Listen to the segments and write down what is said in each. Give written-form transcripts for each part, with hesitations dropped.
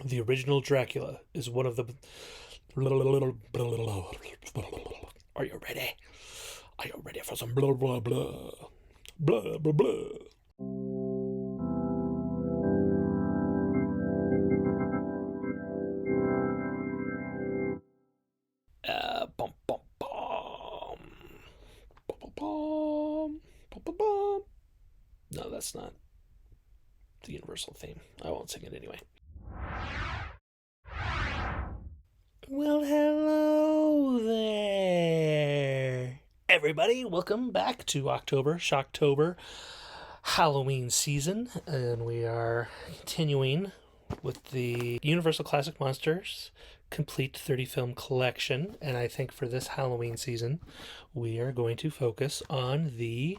The original Dracula is one of the. Are you ready? Are you ready for some blah blah blah? Blah blah blah. Bum bum bum. Bum bum bum. Bum bum bum. No, that's not the universal theme. I won't sing it anyway. Well, hello there, everybody. Welcome back to October, Shocktober, Halloween season, and we are continuing with the Universal Classic Monsters Complete 30 Film Collection. And I think for this Halloween season, we are going to focus on the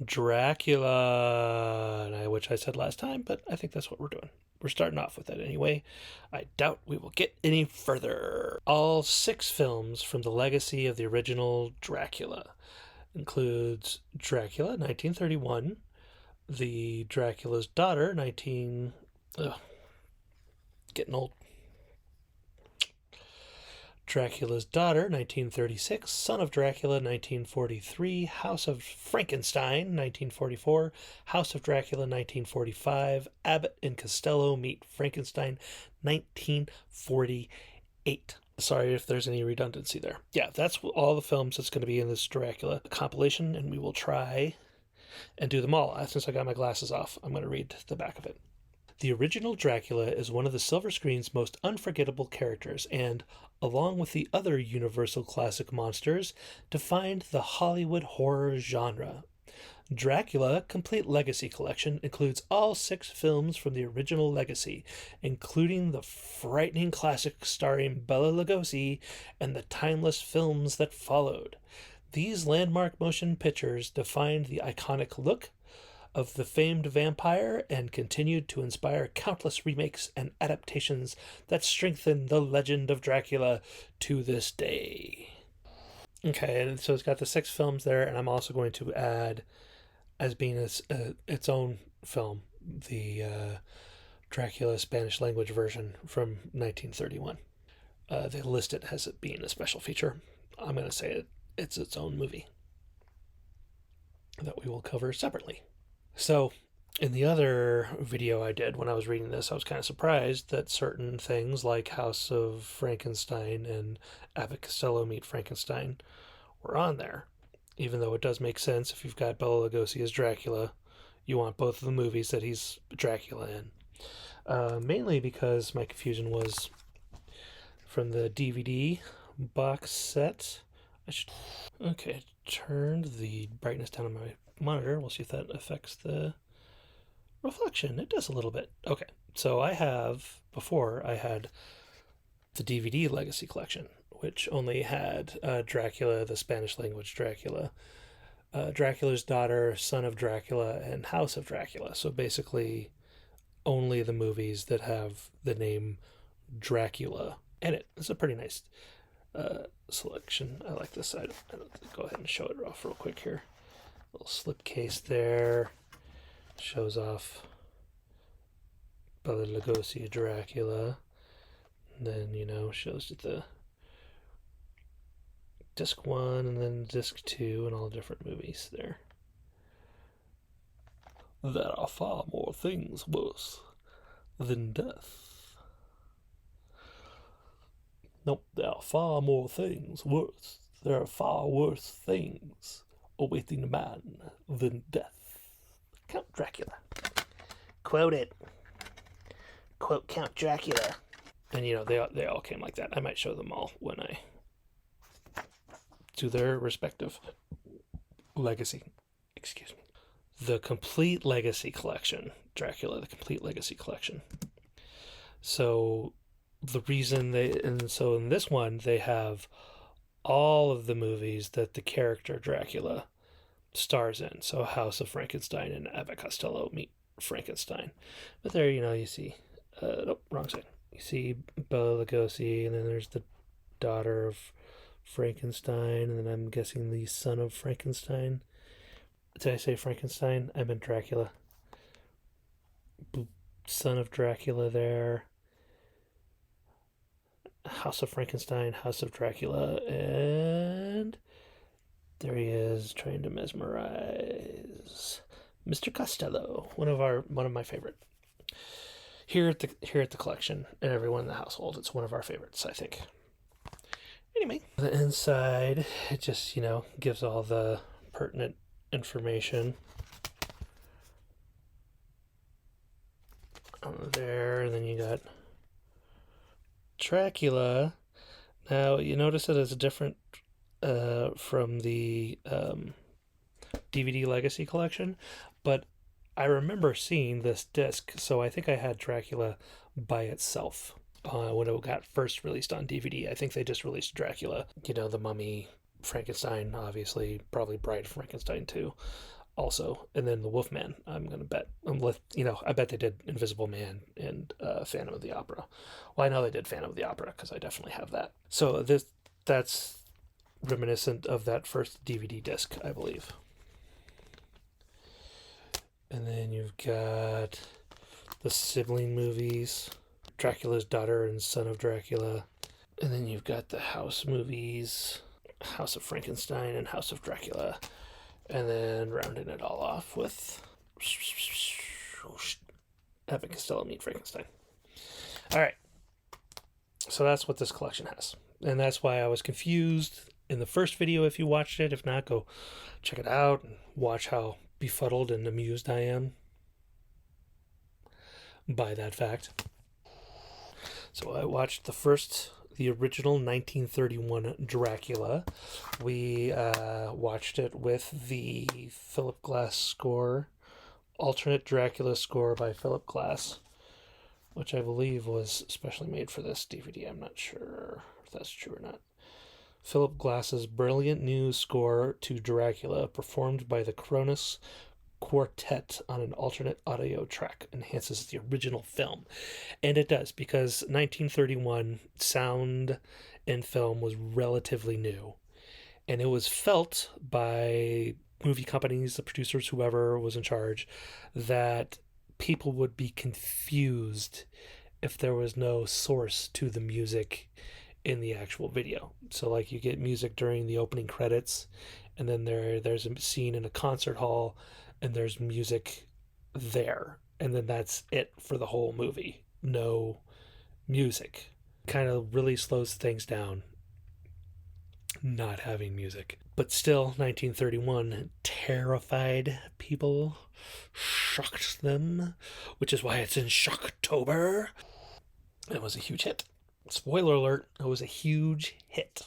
Dracula, which I said last time, but I think that's what we're doing. We're starting off with that anyway. I doubt we will get any further. All 6 films from the legacy of the original Dracula includes Dracula, 1931, The Dracula's Daughter, getting old. Dracula's Daughter, 1936, Son of Dracula, 1943, House of Frankenstein, 1944, House of Dracula, 1945, Abbott and Costello Meet Frankenstein, 1948. Sorry if there's any redundancy there. Yeah, that's all the films that's going to be in this Dracula compilation, and we will try and do them all. Since I got my glasses off, I'm going to read the back of it. The original Dracula is one of the silver screen's most unforgettable characters and, along with the other Universal classic monsters, defined the Hollywood horror genre. Dracula Complete Legacy Collection includes all 6 films from the original legacy, including the frightening classic starring Bela Lugosi and the timeless films that followed. These landmark motion pictures defined the iconic look of the famed vampire and continued to inspire countless remakes and adaptations that strengthen the legend of Dracula to this day. Okay, and so it's got the 6 films there, and I'm also going to add, as being its own film, the Dracula Spanish language version from 1931. They list it as it being a special feature. I'm going to say it's its own movie that we will cover separately. So, in the other video I did when I was reading this, I was kind of surprised that certain things like House of Frankenstein and Abbott Costello Meet Frankenstein were on there. Even though it does make sense, if you've got Bela Lugosi as Dracula, you want both of the movies that he's Dracula in. Mainly because my confusion was from the DVD box set. Okay, turned the brightness down on my monitor. We'll see if that affects the reflection. It does a little bit. Okay, so I had the DVD Legacy Collection, which only had Dracula, the Spanish language Dracula, Dracula's Daughter, Son of Dracula, and House of Dracula. So basically only the movies that have the name Dracula in it. It's a pretty nice selection. I like this side. I'll go ahead and show it off real quick here. Little slip case there. Shows off Bela Lugosi Dracula. And then, shows the disc 1 and then disc 2 and all the different movies there. There are far more things worse than death. Nope, there are far more things worse. There are far worse things awaiting man than death. Count Dracula. Quote it. Quote Count Dracula. And they all came like that. I might show them all when I do their respective legacy. Excuse me. The Complete Legacy Collection. Dracula, the Complete Legacy Collection. So the reason in this one they have all of the movies that the character Dracula stars in. So House of Frankenstein and Abbott Costello Meet Frankenstein. But there, you see, wrong side. You see Bela Lugosi, and then there's the daughter of Frankenstein, and then I'm guessing the son of Frankenstein. Did I say Frankenstein? I meant Dracula. Son of Dracula there. House of Frankenstein, House of Dracula, and there he is trying to mesmerize Mr. Costello, one of my favorite. Here at the collection and everyone in the household, it's one of our favorites, I think. Anyway, the inside, it just, gives all the pertinent information on there, and then you got Dracula. Now, you notice it is different from the DVD Legacy Collection, but I remember seeing this disc, so I think I had Dracula by itself when it got first released on DVD. I think they just released Dracula, the Mummy, Frankenstein, obviously, probably Bride Frankenstein too, also, and then the Wolfman. I'm gonna bet, I bet they did Invisible Man and Phantom of the Opera. Well, I know they did Phantom of the Opera because I definitely have that. So that's reminiscent of that first DVD disc, I believe. And then you've got the sibling movies, Dracula's Daughter and Son of Dracula. And then you've got the house movies, House of Frankenstein and House of Dracula. And then rounding it all off with Abbott Costello Meet Frankenstein. All right. So that's what this collection has. And that's why I was confused in the first video if you watched it. If not, go check it out and watch how befuddled and amused I am by that fact. So I watched the original 1931 Dracula. We watched it with the Philip Glass score, alternate Dracula score by Philip Glass, which I believe was specially made for this DVD. I'm not sure if that's true or not. Philip Glass's brilliant new score to Dracula, performed by the Kronos Quartet on an alternate audio track, enhances the original film. And it does, because 1931 sound in film was relatively new. And it was felt by movie companies, the producers, whoever was in charge, that people would be confused if there was no source to the music in the actual video. So like you get music during the opening credits, and then there's a scene in a concert hall and there's music there, and then that's it for the whole movie. No music. Kind of really slows things down not having music. But still, 1931 terrified people, shocked them, which is why it's in Shocktober. It was a huge hit. Spoiler alert, it was a huge hit.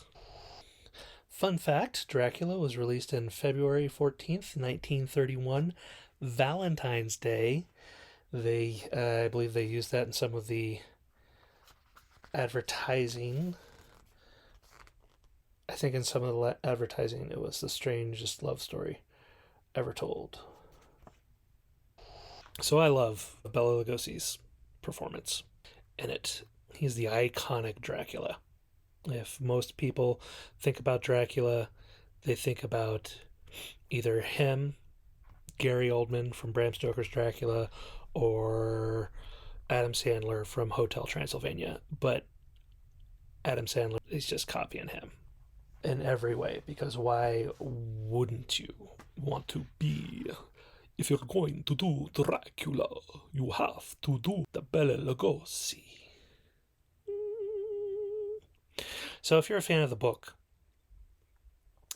Fun fact, Dracula was released on February 14th, 1931, Valentine's Day. I believe they used that in some of the advertising. I think in some of the advertising it was the strangest love story ever told. So I love Bela Lugosi's performance in it. He's the iconic Dracula. If most people think about Dracula, they think about either him, Gary Oldman from Bram Stoker's Dracula, or Adam Sandler from Hotel Transylvania. But Adam Sandler is just copying him in every way, because why wouldn't you want to be? If you're going to do Dracula, you have to do the Bela Lugosi. So if you're a fan of the book,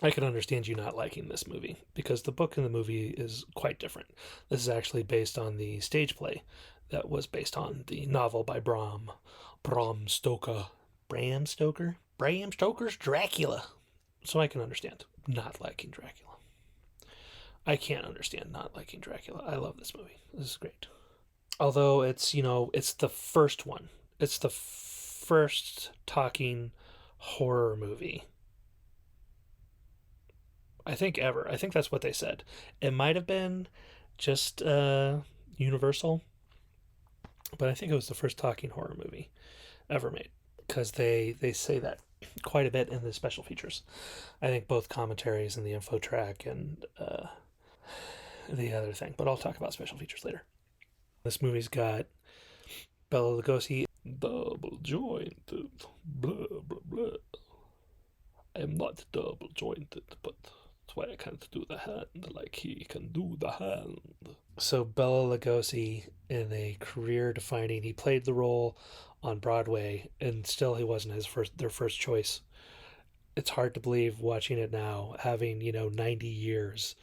I can understand you not liking this movie, because the book and the movie is quite different. This is actually based on the stage play that was based on the novel by Bram Stoker. Bram Stoker? Bram Stoker's Dracula. So I can understand not liking Dracula. I can't understand not liking Dracula. I love this movie. This is great. Although it's, it's the first one. It's the first talking horror movie, I think, ever. I think that's what they said. It might have been just Universal, but I think it was the first talking horror movie ever made, because they say that quite a bit in the special features. I think both commentaries and the info track and the other thing, but I'll talk about special features later. This movie's got Bela Lugosi, double jointed blah, blah, blah. I'm not double jointed, but that's why I can't do the hand like he can do the hand. So Bela Lugosi, in a career-defining, he played the role on Broadway, and still he wasn't their first choice. It's hard to believe watching it now, having 90 years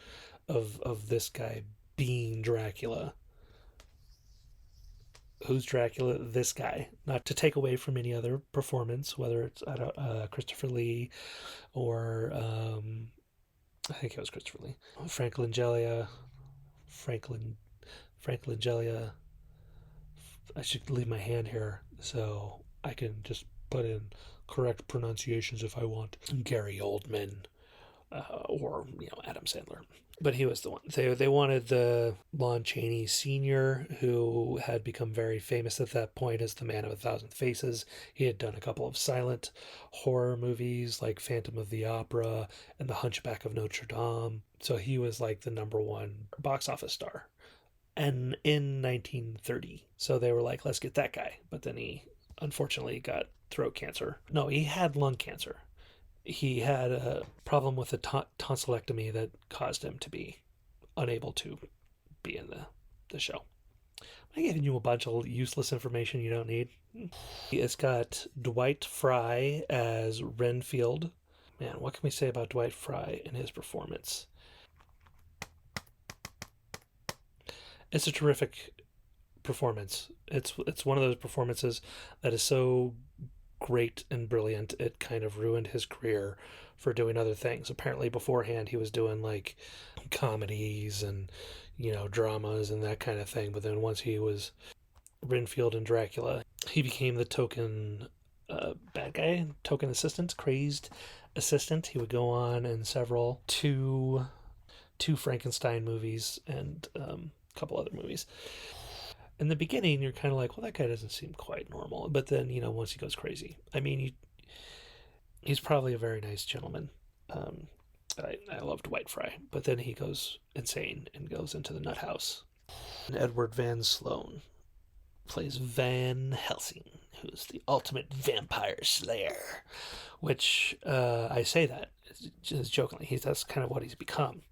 of this guy being Dracula. Who's Dracula? This guy. Not to take away from any other performance, whether it's Christopher Lee or I think it was Christopher Lee, Franklin Gelia, Franklin Franklin Gelia. I should leave my hand here so I can just put in correct pronunciations if I want. Gary Oldman, or Adam Sandler. But he was the one. They wanted the Lon Chaney Sr., who had become very famous at that point as the Man of a Thousand Faces. He had done a couple of silent horror movies like Phantom of the Opera and The Hunchback of Notre Dame. So he was like the number one box office star. And in 1930. So they were like, let's get that guy. But then he unfortunately got throat cancer. No, he had lung cancer. He had a problem with a tonsillectomy that caused him to be unable to be in the show. I'm giving you a bunch of useless information you don't need. It's got Dwight Frye as Renfield. Man, what can we say about Dwight Frye and his performance? It's a terrific performance. It's one of those performances that is so great and brilliant it kind of ruined his career for doing other things. Apparently beforehand he was doing like comedies and dramas and that kind of thing, but then once he was Renfield and Dracula, he became the token bad guy, token assistant, crazed assistant. He would go on in two Frankenstein movies and a couple other movies. In the beginning, you're kind of like, well, that guy doesn't seem quite normal. But then, once he goes crazy, I mean, he's probably a very nice gentleman. I love Dwight Frye, but then he goes insane and goes into the nut house. And Edward Van Sloan plays Van Helsing, who's the ultimate vampire slayer. Which I say that just jokingly. That's kind of what he's become.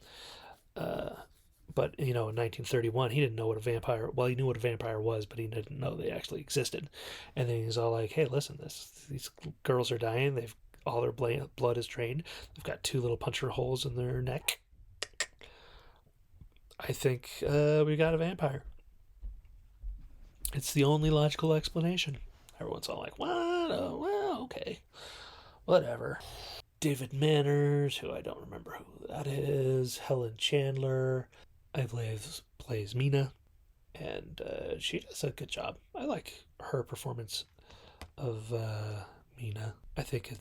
But, in 1931, he didn't know what a vampire... Well, he knew what a vampire was, but he didn't know they actually existed. And then he's all like, hey, listen, these girls are dying. All their blood is drained. They've got 2 little puncture holes in their neck. I think we got a vampire. It's the only logical explanation. Everyone's all like, what? Oh, well, okay. Whatever. David Manners, who I don't remember who that is. Helen Chandler... I believe plays Mina, and she does a good job. I like her performance of Mina. I think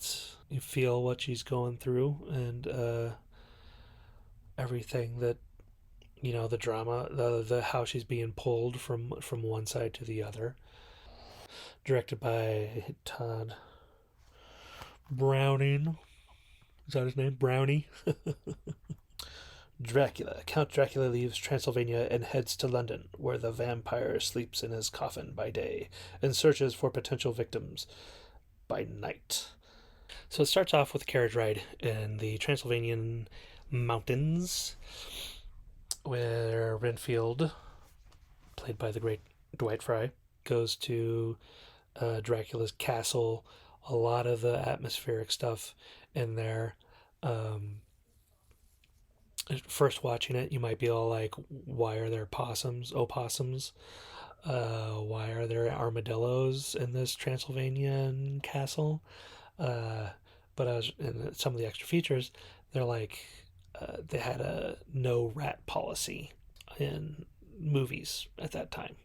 you feel what she's going through and everything that the drama, the how she's being pulled from one side to the other. Directed by Todd Browning. Is that his name? Brownie. Dracula. Count Dracula leaves Transylvania and heads to London, where the vampire sleeps in his coffin by day and searches for potential victims by night. So it starts off with a carriage ride in the Transylvanian mountains, where Renfield, played by the great Dwight Frye, goes to Dracula's castle. A lot of the atmospheric stuff in there. First watching it, you might be all like, why are there opossums? Why are there armadillos in this Transylvanian castle? But I was in some of the extra features, they're like, they had a no rat policy in movies at that time.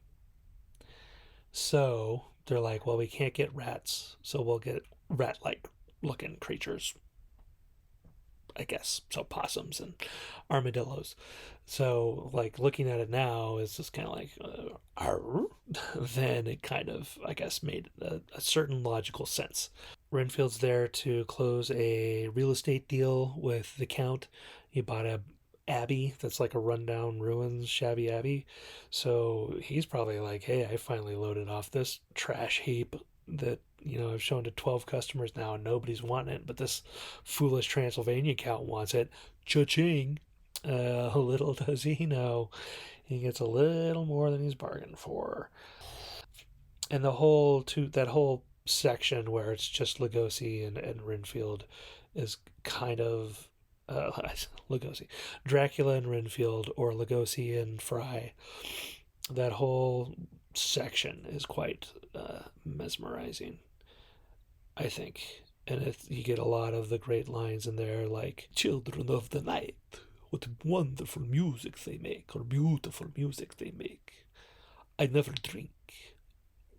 So they're like, well, we can't get rats, so we'll get rat-like looking creatures, I guess. So possums and armadillos. So like looking at it now is just kind of like then it kind of, I guess, made a certain logical sense. Renfield's there to close a real estate deal with the Count. He bought a abbey that's like a rundown ruins, shabby abbey. So he's probably like, hey, I finally loaded off this trash heap that I've shown to 12 customers now and nobody's wanting it, but this foolish Transylvania count wants it. Cha-ching. Little does he know, he gets a little more than he's bargained for. And that whole section where it's just Lugosi and Renfield is kind of Lugosi, Dracula and Renfield, or Lugosi and Frye. That whole section is quite mesmerizing, I think. And you get a lot of the great lines in there, like "Children of the night, what wonderful music they make, or beautiful music they make. I never drink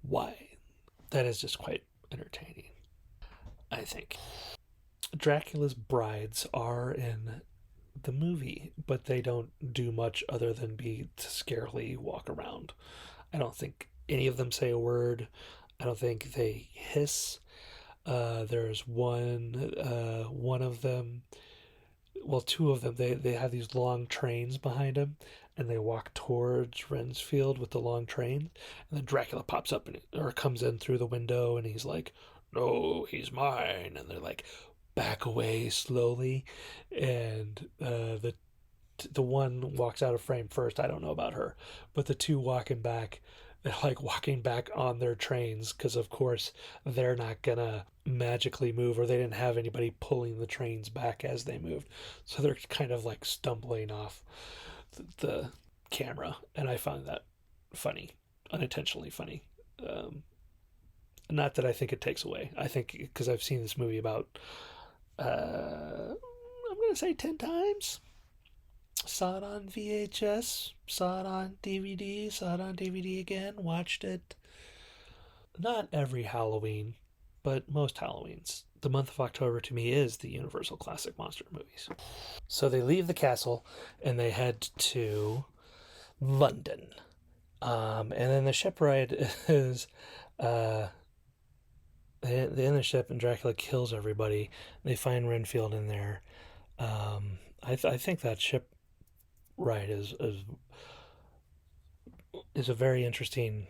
wine." That is just quite entertaining, I think. Dracula's brides are in the movie, but they don't do much other than be scarily walk around. I don't think any of them say a word. I don't think they hiss. There's one of them, well, two of them, they have these long trains behind them, and they walk towards Rensfield with the long train, and then Dracula pops up or comes in through the window, and he's like, "No, he's mine," and they're like, back away slowly, and the one walks out of frame first. I don't know about her, but the two walking back, they're like walking back on their trains because, of course, they're not gonna magically move, or they didn't have anybody pulling the trains back as they moved. So they're kind of like stumbling off the camera, and I found that funny, unintentionally funny. Not that I think it takes away. I think because I've seen this movie about, I'm gonna say 10 times. Saw it on VHS, saw it on DVD, saw it on DVD again, watched it. Not every Halloween, but most Halloweens. The month of October to me is the Universal Classic Monster movies. So they leave the castle and they head to London. And then the shipwright is they end the ship and Dracula kills everybody. They find Renfield in there. I think that shipwright is a very interesting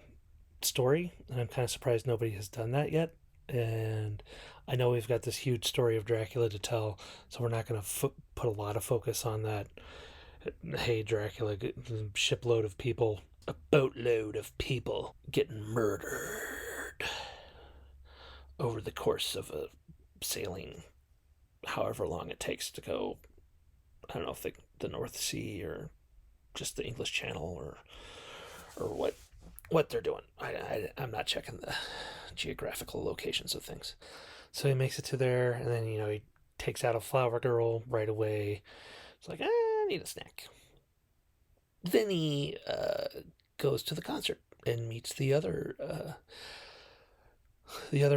story, and I'm kind of surprised nobody has done that yet. And I know we've got this huge story of Dracula to tell, so we're not going to put a lot of focus on that. Hey, Dracula, shipload of people, a boatload of people getting murdered over the course of a sailing, however long it takes to go. I don't know if the North Sea or just the English Channel, or what they're doing. I'm not checking the geographical locations of things. So he makes it to there, and then he takes out a flower girl right away. It's like, I need a snack. Then he goes to the concert and meets the other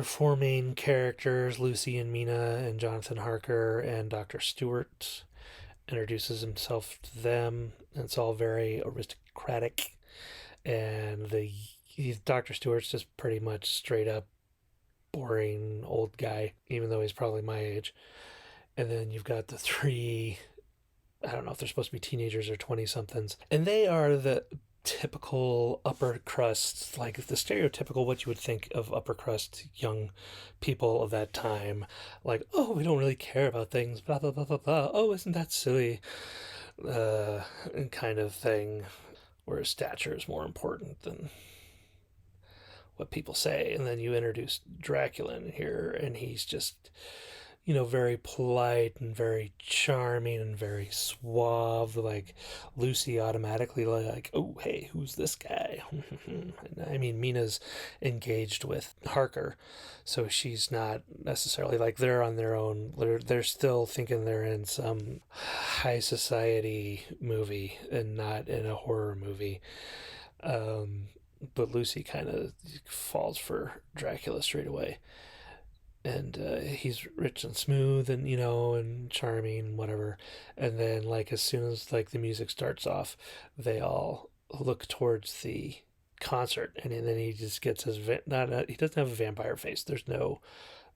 four main characters, Lucy and Mina and Jonathan Harker and Dr. Stewart. Introduces himself to them, and it's all very aristocratic. And Dr. Stewart's just pretty much straight up boring old guy, even though he's probably my age. And then you've got the three, I don't know if they're supposed to be teenagers or 20 somethings, and they are the typical upper crust, like the stereotypical what you would think of upper crust young people of that time. Like, oh, we don't really care about things, blah blah blah blah blah. Oh, isn't that silly? Kind of thing, where stature is more important than what people say. And then you introduce Dracula in here, and he's just very polite and very charming and very suave. Like, Lucy automatically like, oh, hey, who's this guy? I mean, Mina's engaged with Harker, so she's not necessarily like, they're on their own. They're still thinking they're in some high society movie and not in a horror movie. But Lucy kind of falls for Dracula straight away, and he's rich and smooth, and and charming and whatever. And then, like, as soon as like the music starts off, they all look towards the concert, and then he just gets his he doesn't have a vampire face. There's no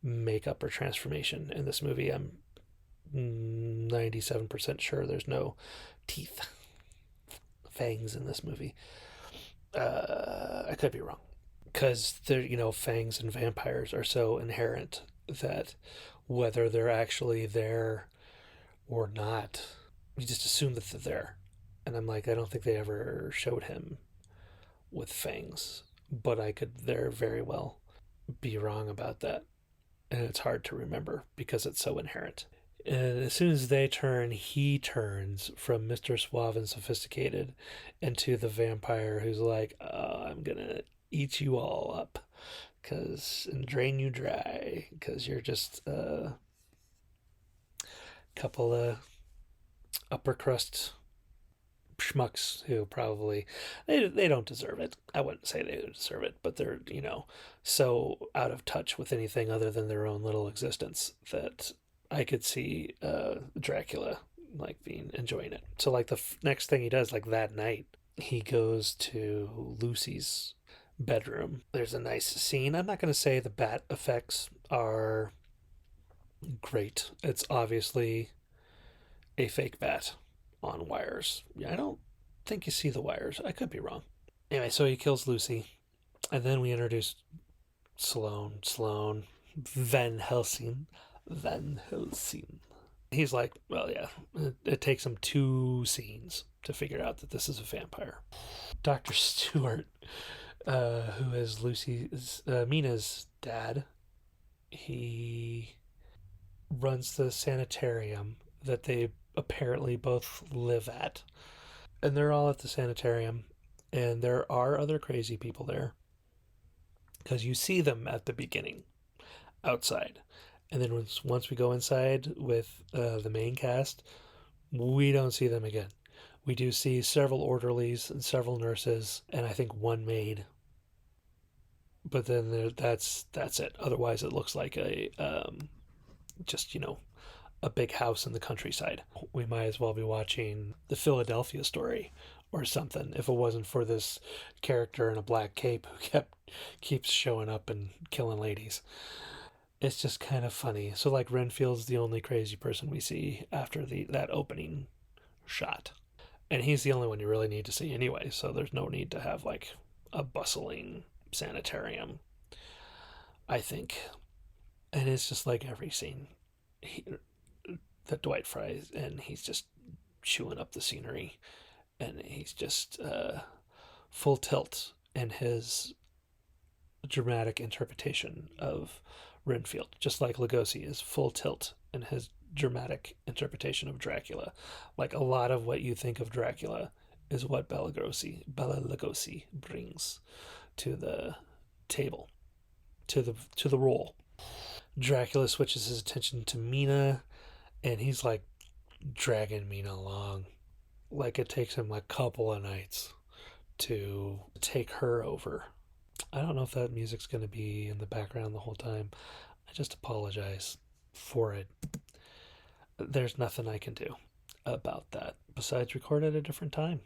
makeup or transformation in this movie. I'm 97% sure there's no fangs in this movie. I could be wrong, because they're, fangs and vampires are so inherent that whether they're actually there or not, you just assume that they're there. And I'm like, I don't think they ever showed him with fangs, but I could there very well be wrong about that. And it's hard to remember because it's so inherent. And as soon as they turn, he turns from Mr. Suave and Sophisticated into the vampire who's like, oh, I'm going to eat you all up and drain you dry because you're just a couple of upper crust schmucks who probably they don't deserve it. I wouldn't say they deserve it, but they're so out of touch with anything other than their own little existence that I could see Dracula like being enjoying it. So like the next thing he does, like that night, he goes to Lucy's bedroom. There's a nice scene. I'm not going to say the bat effects are great. It's obviously a fake bat on wires. I don't think you see the wires. I could be wrong. Anyway, so he kills Lucy, and then we introduce Sloan, Van Helsing. Van Helsing. He's like, well, yeah, it takes him 2 scenes to figure out that this is a vampire. Dr. Stewart, who is Mina's dad, he runs the sanitarium that they apparently both live at. And they're all at the sanitarium, and there are other crazy people there because you see them at the beginning outside. And then once we go inside with the main cast, we don't see them again. We do see several orderlies and several nurses, and I think 1 maid. But then that's it. Otherwise, it looks like a just a big house in the countryside. We might as well be watching the Philadelphia Story or something if it wasn't for this character in a black cape who keeps showing up and killing ladies. It's just kind of funny. So like Renfield's the only crazy person we see after that opening shot. And he's the only one you really need to see anyway, so there's no need to have like a bustling sanitarium, I think. And it's just like every scene that Dwight Frye and he's just chewing up the scenery, and he's just full tilt in his dramatic interpretation of Renfield, just like Lugosi is full tilt in his dramatic interpretation of Dracula. Like a lot of what you think of Dracula is what Bela Lugosi brings to the table, to the role. Dracula switches his attention to Mina, and he's like dragging Mina along. Like it takes him a couple of nights to take her over. I don't know if that music's going to be in the background the whole time. I just apologize for it. There's nothing I can do about that besides record at a different time.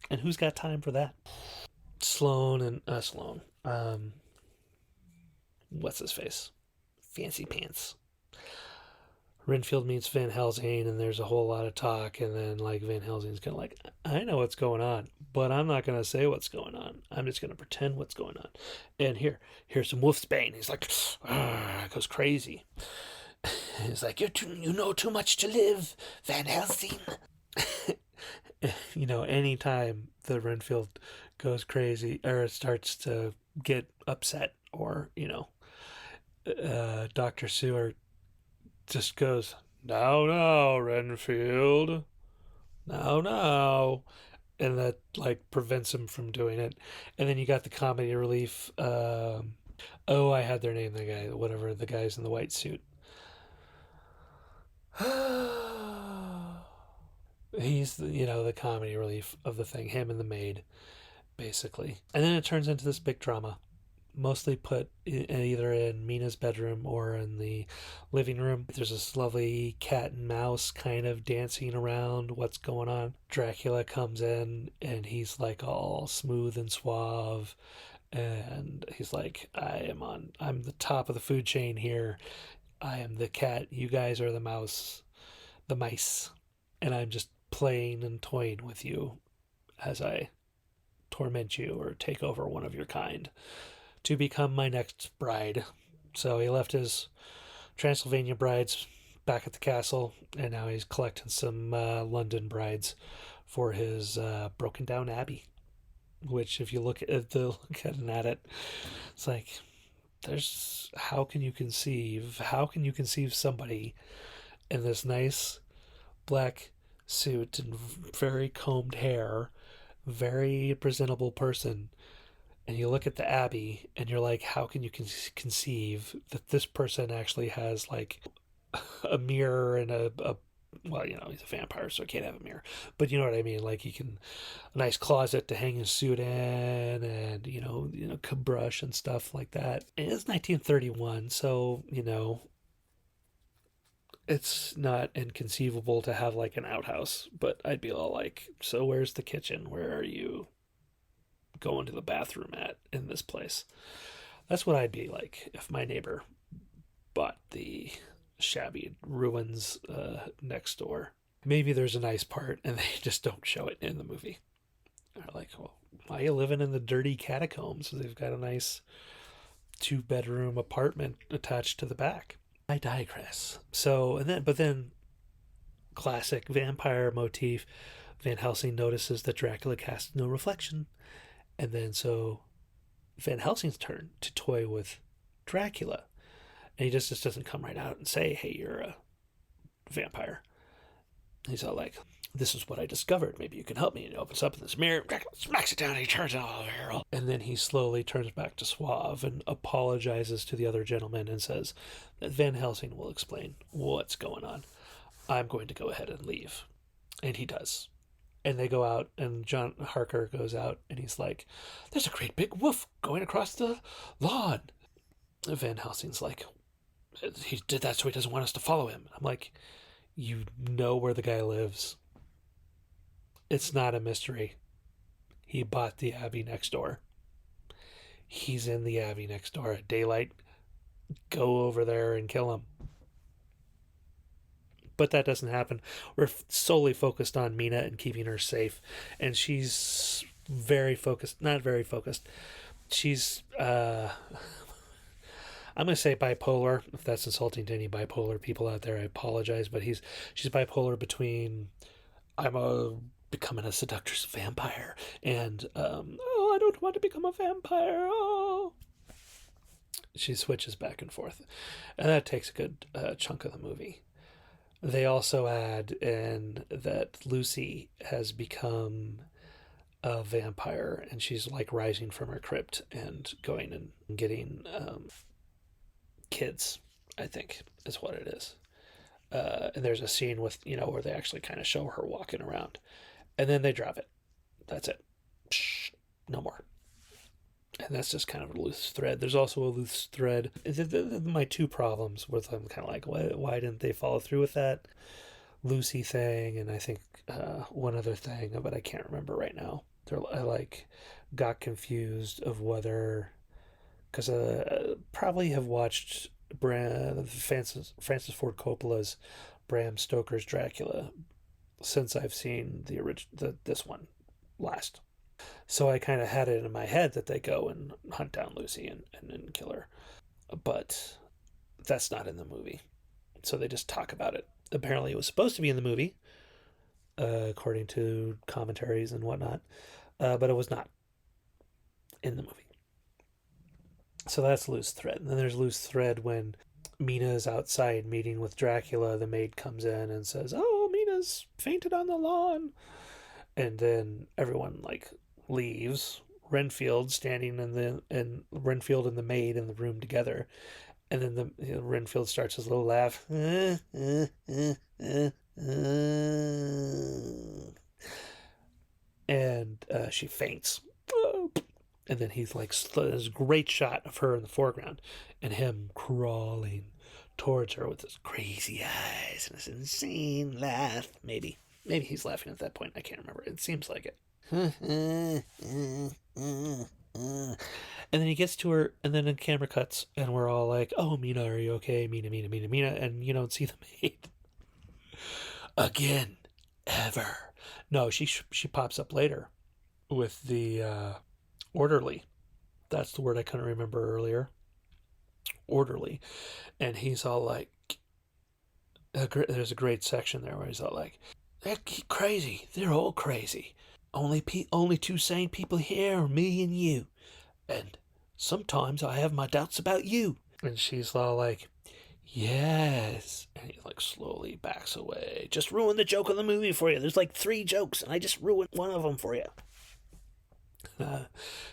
And who's got time for that? Sloan. What's his face? Fancy Pants. Renfield meets Van Helsing, and there's a whole lot of talk, and then like Van Helsing's kind of like, I know what's going on, but I'm not going to say what's going on. I'm just going to pretend what's going on. And here's some wolfsbane. He's like, goes crazy. He's like, you know too much to live, Van Helsing. Anytime the Renfield goes crazy or starts to get upset, or Dr. Seward just goes, now, Renfield. Now. And that, like, prevents him from doing it. And then you got the comedy relief. I had their name, the guys in the white suit. He's, the comedy relief of the thing, him and the maid, basically. And then it turns into this big drama. Mostly put either in Mina's bedroom or in the living room. There's this lovely cat and mouse kind of dancing around what's going on. Dracula comes in and he's like all smooth and suave, and he's like, I'm the top of the food chain here. I am the cat, you guys are the mice, and I'm just playing and toying with you as I torment you or take over one of your kind to become my next bride. So he left his Transylvania brides back at the castle, and now he's collecting some London brides for his broken down abbey. Which, if you look at it, it's like, there's how can you conceive somebody in this nice black suit and very combed hair, very presentable person, and you look at the abbey and you're like, how can you conceive that this person actually has like a mirror and a well, he's a vampire, so he can't have a mirror, but you know what I mean, like, he can, a nice closet to hang his suit in, and brush and stuff like that. It is 1931, so it's not inconceivable to have like an outhouse, but I'd be all like, so where's the kitchen? Where are you going to the bathroom at in this place? That's what I'd be like if my neighbor bought the shabby ruins next door. Maybe there's a nice part and they just don't show it in the movie. They're like, well, why are you living in the dirty catacombs? They've got a nice 2-bedroom apartment attached to the back. I digress. So, but then, classic vampire motif. Van Helsing notices that Dracula casts no reflection, and then so Van Helsing's turn to toy with Dracula, and he just doesn't come right out and say, "Hey, you're a vampire." He's all like, "This is what I discovered. Maybe you can help me." And he opens up in this mirror, Dracula smacks it down, and he turns it all over. And then he slowly turns back to suave and apologizes to the other gentleman and says that Van Helsing will explain what's going on. I'm going to go ahead and leave. And he does. And they go out, and John Harker goes out, and he's like, "There's a great big wolf going across the lawn." Van Helsing's like, "He did that so he doesn't want us to follow him." I'm like, you know where the guy lives. It's not a mystery. He bought the abbey next door. He's in the abbey next door at daylight. Go over there and kill him. But that doesn't happen. We're solely focused on Mina and keeping her safe. And she's very focused. Not very focused. She's, I'm going to say bipolar. If that's insulting to any bipolar people out there, I apologize. But she's bipolar between, becoming a seductress vampire, and I don't want to become a vampire. Oh, she switches back and forth, and that takes a good chunk of the movie. They also add in that Lucy has become a vampire, and she's like rising from her crypt and going and getting kids, I think is what it is. And there's a scene with, where they actually kind of show her walking around, and then they drop it. That's it. Psh, no more. And that's just kind of a loose thread. There's also a loose thread. My two problems with them, kind of like, why didn't they follow through with that Lucy thing? And I think one other thing, but I can't remember right now. I got confused of whether, because probably have watched Francis Ford Coppola's Bram Stoker's Dracula since I've seen this one last. So I kind of had it in my head that they go and hunt down Lucy and kill her. But that's not in the movie. So they just talk about it. Apparently it was supposed to be in the movie, according to commentaries and whatnot, but it was not in the movie. So that's loose thread. And then there's loose thread when Mina is outside meeting with Dracula. The maid comes in and says, "Oh, Mina's fainted on the lawn." And then everyone leaves. Renfield standing and Renfield and the maid in the room together. And then Renfield starts his little laugh. And she faints. And then he's there's a great shot of her in the foreground and him crawling towards her with his crazy eyes and his insane laugh. Maybe he's laughing at that point. I can't remember. It seems like it. And then he gets to her, and then the camera cuts, and we're all like, "Oh, Mina, are you okay? Mina," and you don't see the maid again, ever. No, she pops up later, with the orderly. That's the word I couldn't remember earlier. Orderly. And he's all like, there's a great section there where he's all like, they're crazy. They're all crazy. Only two sane people here are me and you. And sometimes I have my doubts about you. And she's all like, yes. And he like slowly backs away. Just ruined the joke of the movie for you. There's like 3 jokes, and I just ruined one of them for you.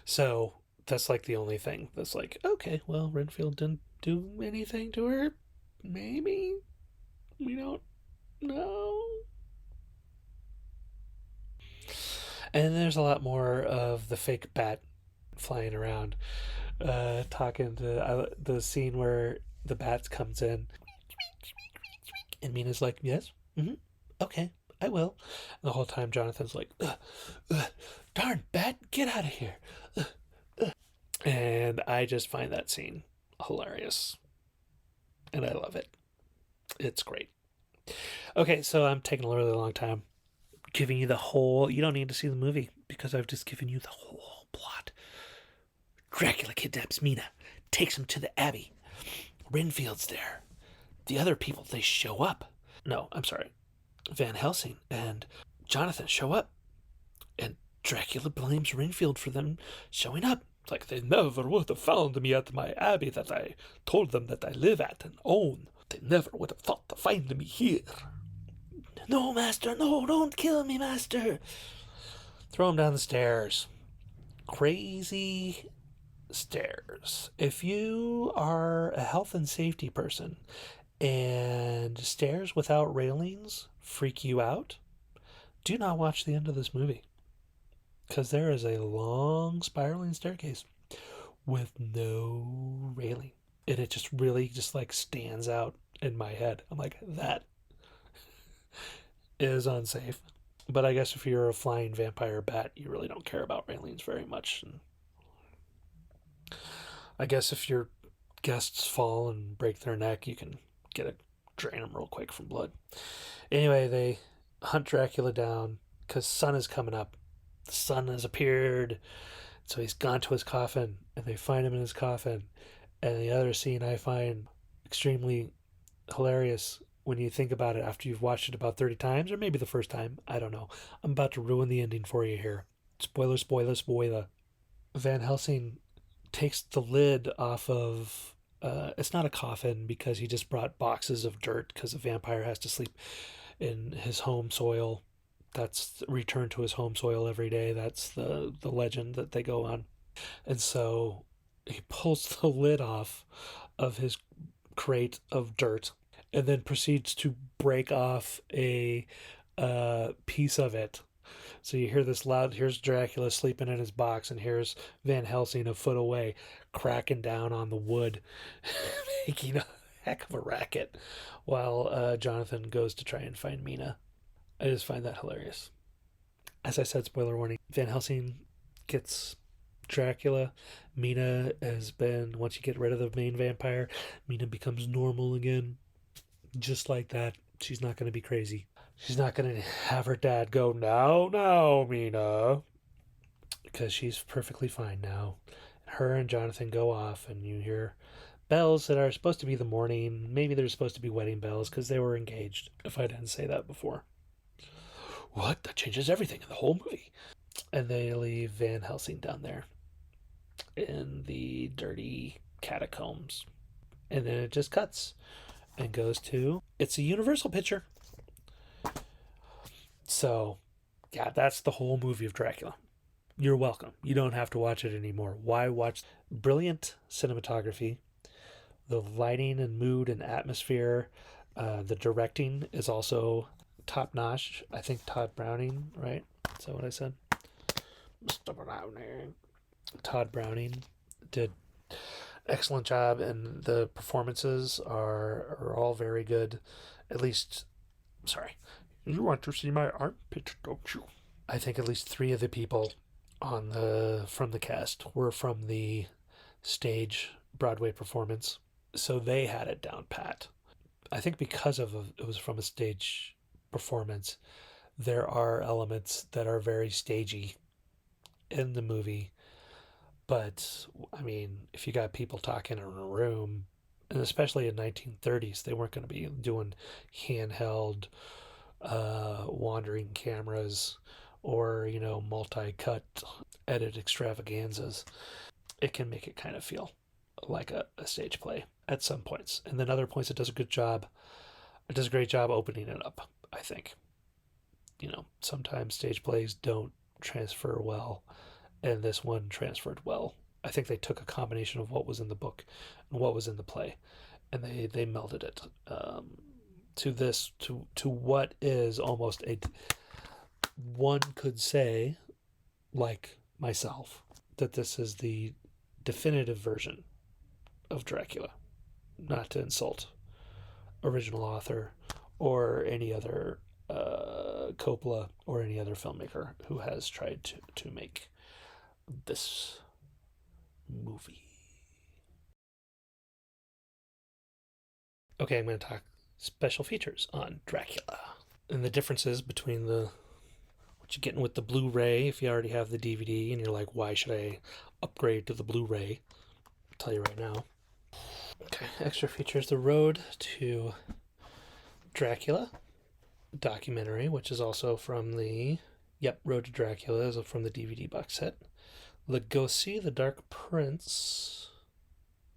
So that's like the only thing that's like, okay, well, Renfield didn't do anything to her. Maybe. We don't know. And there's a lot more of the fake bat flying around, talking to the scene where the bat comes in, and Mina's like, "Yes, okay, I will." And the whole time, Jonathan's like, "Darn bat, get out of here!" And I just find that scene hilarious, and I love it. It's great. Okay, so I'm taking a really long time giving you the whole. You don't need to see the movie because I've just given you the whole plot. Dracula kidnaps Mina, takes him to the Abbey. Renfield's there. The other people, they show up. No, I'm sorry. Van Helsing and Jonathan show up. And Dracula blames Renfield for them showing up. It's like, they never would have found me at my abbey that I told them that I live at and own. They never would have thought to find me here. No, master, no, don't kill me, master. Throw him down the stairs. Crazy stairs. If you are a health and safety person and stairs without railings freak you out, do not watch the end of this movie. Because there is a long spiraling staircase with no railing. And it just really just like stands out in my head. I'm like, that is unsafe. But I guess if you're a flying vampire bat, you really don't care about railings very much. And I guess if your guests fall and break their neck, you can drain them real quick from blood. Anyway, they hunt Dracula down because sun is coming up. The sun has appeared, so he's gone to his coffin, and they find him in his coffin. And the other scene I find extremely hilarious when you think about it after you've watched it about 30 times, or maybe the first time. I don't know. I'm about to ruin the ending for you here. Spoiler, spoiler, spoiler. Van Helsing takes the lid off of. It's not a coffin because he just brought boxes of dirt because a vampire has to sleep in his home soil. That's returned to his home soil every day. That's the legend that they go on. And so he pulls the lid off of his crate of dirt and then proceeds to break off a piece of it. So you hear this loud, here's Dracula sleeping in his box, and here's Van Helsing a foot away cracking down on the wood, making a heck of a racket while Jonathan goes to try and find Mina. I just find that hilarious. As I said, spoiler warning, Van Helsing gets Dracula. Mina has been, once you get rid of the main vampire, Mina becomes normal again. Just like that. She's not going to be crazy. She's not going to have her dad go, now, Mina. Because she's perfectly fine now. Her and Jonathan go off, and you hear bells that are supposed to be the morning. Maybe they're supposed to be wedding bells because they were engaged, if I didn't say that before. What? That changes everything in the whole movie. And they leave Van Helsing down there in the dirty catacombs. And then it just cuts and goes to, it's a Universal picture. So, yeah, that's the whole movie of Dracula. You're welcome. You don't have to watch it anymore. Why watch? Brilliant cinematography. The lighting and mood and atmosphere. The directing is also top notch. I think Todd Browning, right? Is that what I said? Mr. Browning. Todd Browning did excellent job, and the performances are all very good. At least, sorry. You want to see my armpit, don't you? I think at least 3 of the people from the cast were from the stage Broadway performance, so they had it down pat. I think because it was from a stage performance, there are elements that are very stagey in the movie. But I mean, if you got people talking in a room, and especially in 1930s, they weren't going to be doing handheld, wandering cameras or multi-cut edit extravaganzas. It can make it kind of feel like a stage play at some points, and then other points it does a good job. It does a great job opening it up. I think sometimes stage plays don't transfer well, and this one transferred well. I think they took a combination of what was in the book and what was in the play, and they melded it to this to what is almost a, one could say, like myself, that this is the definitive version of Dracula. Not to insult original author or any other Coppola or any other filmmaker who has tried to make this movie. Okay, I'm going to talk special features on Dracula and the differences between what you're getting with the Blu-ray if you already have the DVD and you're like, why should I upgrade to the Blu-ray? I'll tell you right now. Okay, extra features: The Road to Dracula documentary, which is also from the Road to Dracula is from the DVD box set. Lugosi, The Dark Prince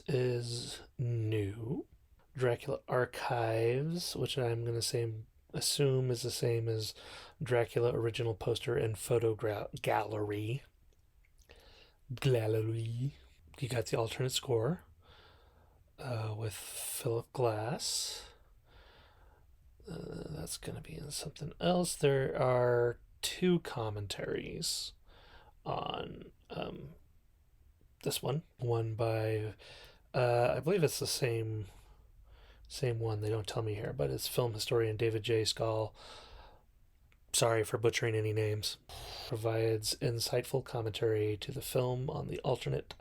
is new. Dracula Archives, which I'm going to assume is the same as Dracula original poster and photo gallery. You got the alternate score with Philip Glass. That's going to be in something else. There are 2 commentaries on this one. One by, I believe it's the same one. They don't tell me here, but it's film historian David J. Schall. Sorry for butchering any names. Provides insightful commentary to the film on the alternate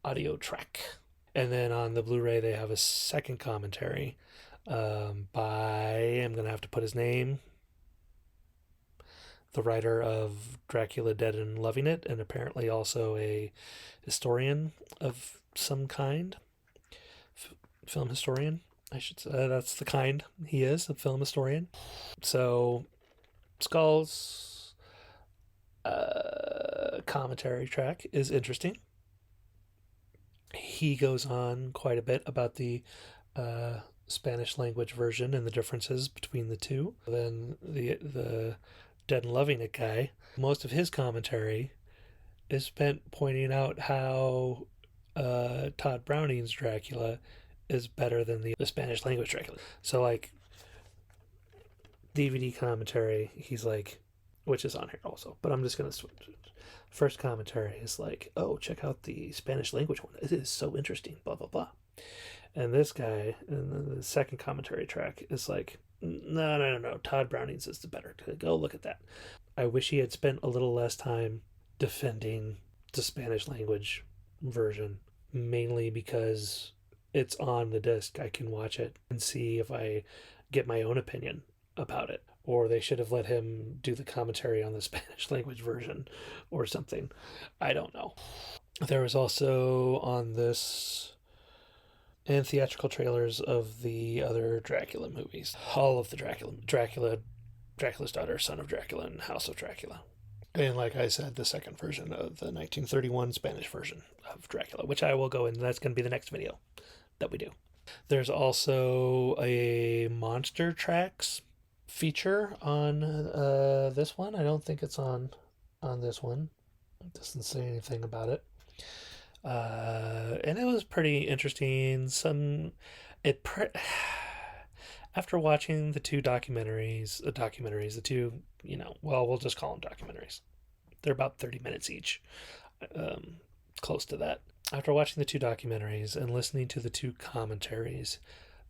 audio track. And then on the Blu-ray, they have a second commentary by, I'm going to have to put his name, the writer of Dracula Dead and Loving It, and apparently also a historian of some kind. Film historian, I should say. That's the kind he is, a film historian. So, Schall's commentary track is interesting. He goes on quite a bit about the Spanish language version and the differences between the two. Then the Dead and Loving It guy, most of his commentary is spent pointing out how Todd Browning's Dracula is better than the Spanish language Dracula. So, like, DVD commentary, he's like, which is on here also, but I'm just going to switch. First commentary is like, oh, check out the Spanish language one. It is so interesting, blah, blah, blah. And this guy, in the second commentary track, is like, no. Todd Browning's is the better. Go look at that. I wish he had spent a little less time defending the Spanish language version, mainly because it's on the disc. I can watch it and see if I get my own opinion about it. Or they should have let him do the commentary on the Spanish language version or something. I don't know. There was also on this, and theatrical trailers of the other Dracula movies. All of the Dracula's Daughter, Son of Dracula, and House of Dracula. And like I said, the second version of the 1931 Spanish version of Dracula, which I will go in. That's going to be the next video that we do. There's also a Monster Tracks feature on this one. I don't think it's on this one. It doesn't say anything about it. And it was pretty interesting. After watching the two documentaries, the two, we'll just call them documentaries. They're about 30 minutes each, close to that. After watching the two documentaries and listening to the two commentaries,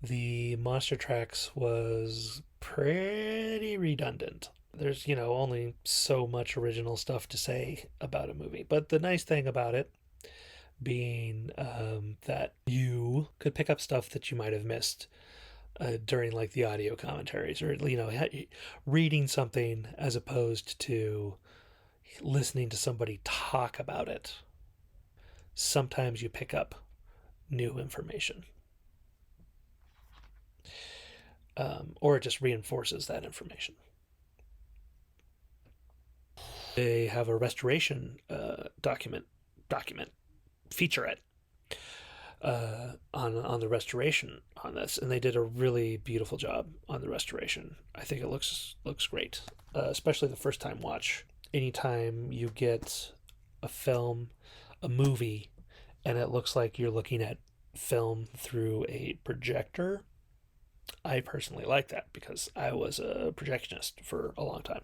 the Monster Tracks was pretty redundant. There's, only so much original stuff to say about a movie. But the nice thing about it being that you could pick up stuff that you might have missed during like the audio commentaries, or reading something as opposed to listening to somebody talk about it, sometimes you pick up new information, or it just reinforces that information. They have a restoration document featurette on the restoration on this, and they did a really beautiful job on the restoration. I think it looks great, especially the first time watch. Anytime you get a film, a movie, and it looks like you're looking at film through a projector, I personally like that because I was a projectionist for a long time.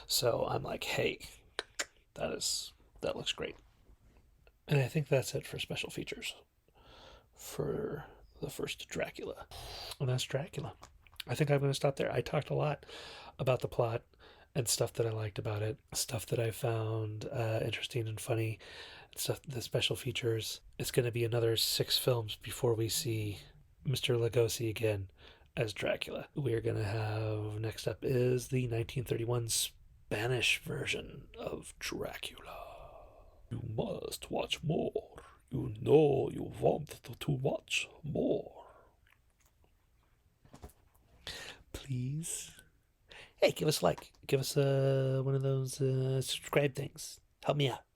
So I'm like, hey, that looks great. And I think that's it for special features for the first Dracula. And that's Dracula. I think I'm going to stop there. I talked a lot about the plot and stuff that I liked about it, stuff that I found interesting and funny, stuff, the special features. It's going to be another 6 films before we see Mr. Lugosi again as Dracula. We're going to have, next up is the 1931 Spanish version of Dracula. You must watch more. You know you want to watch more. Please. Hey, give us a like. Give us one of those subscribe things. Help me out.